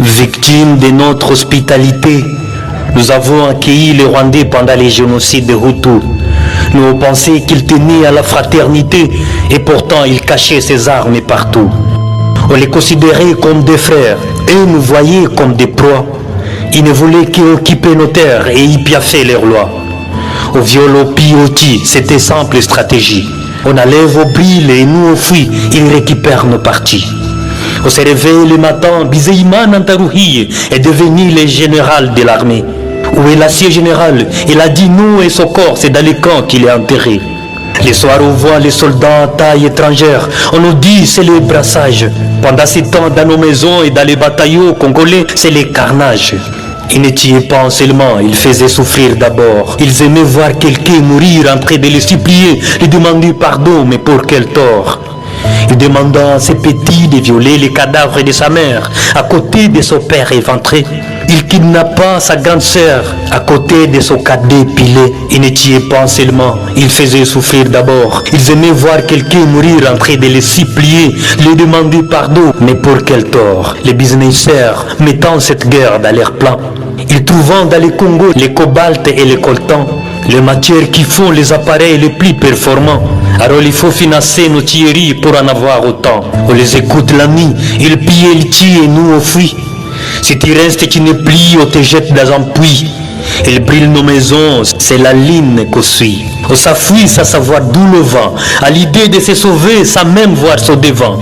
Victimes de notre hospitalité, nous avons accueilli les Rwandais pendant les génocides de Hutus. Nous pensions qu'ils tenaient à la fraternité et pourtant ils cachaient ses armes partout. On les considérait comme des frères et nous voyaient comme des proies. Ils ne voulaient qu'occuper nos terres et y piaffer leurs lois. Au viol, au pioti, c'était simple stratégie. On enlève au bril et nous on fuit, ils récupèrent nos parties. On s'est réveillé le matin, Bizeiman Antaruhi est devenu le général de l'armée. Où est l'acier général? Il a dit non et son corps, c'est dans les camps qu'il est enterré. Les soirs on voit les soldats à taille étrangère, on nous dit c'est le brassage. Pendant ces temps, dans nos maisons et dans les bataillons congolais, c'est les carnages. Ils ne tuaient pas seulement, ils faisaient souffrir d'abord. Ils aimaient voir quelqu'un mourir en train de les supplier, lui demander pardon, mais pour quel tort? Il demanda à ses petits de violer les cadavres de sa mère à côté de son père éventré. Il kidnappa sa grande sœur à côté de son cadet pilé. Il ne tuait pas seulement, il faisait souffrir d'abord. Ils aimaient voir quelqu'un mourir en train de les supplier, lui demander pardon, mais pour quel tort? Les businesseurs mettant cette guerre dans leur plan. Ils trouvant dans les Congo les cobalt et les coltan, les matières qui font les appareils les plus performants. Alors il faut financer nos tueries pour en avoir autant. On les écoute la nuit, ils pillent, ils tuent et nous on fuit. Si tu restes, tu ne plies, on te jette dans un puits. Ils brûlent nos maisons, c'est la ligne qu'on suit. On s'affuit sans savoir d'où le vent, à l'idée de se sauver sans même voir son devant.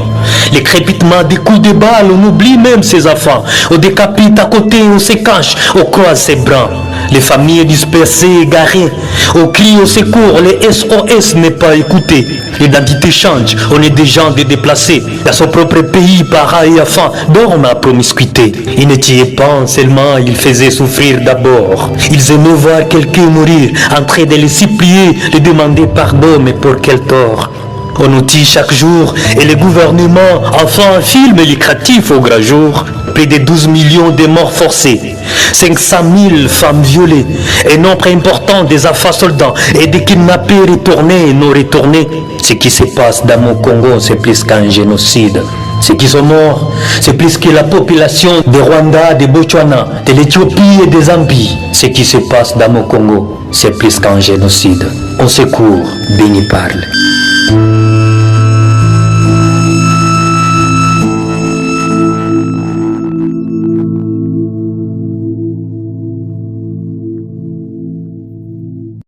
Les crépitements des coups de balle, on oublie même ses enfants. On décapite à côté, on se cache, on croise ses bras. Les familles dispersées, égarées, on crie au secours, les SOS n'est pas écouté. L'identité change, on est des gens déplacés. Dans son propre pays, parents et enfants dorment à promiscuité. Ils ne tuaient pas seulement, ils faisaient souffrir d'abord. Ils aimaient voir quelqu'un mourir, en train de les supplier, de demander pardon, mais pour quel tort? On nous tue chaque jour et le gouvernement en fait un film lucratif au grand jour. Plus de 12 millions de morts forcés, 500 000 femmes violées, un nombre important des enfants soldats et des kidnappés retournés et non retournés. Ce qui se passe dans mon Congo, c'est plus qu'un génocide. Ceux qui sont morts, c'est plus que la population de Rwanda, de Botswana, de l'Éthiopie et des Zambie. Ce qui se passe dans mon Congo, c'est plus qu'un génocide. On secourt, béni parle.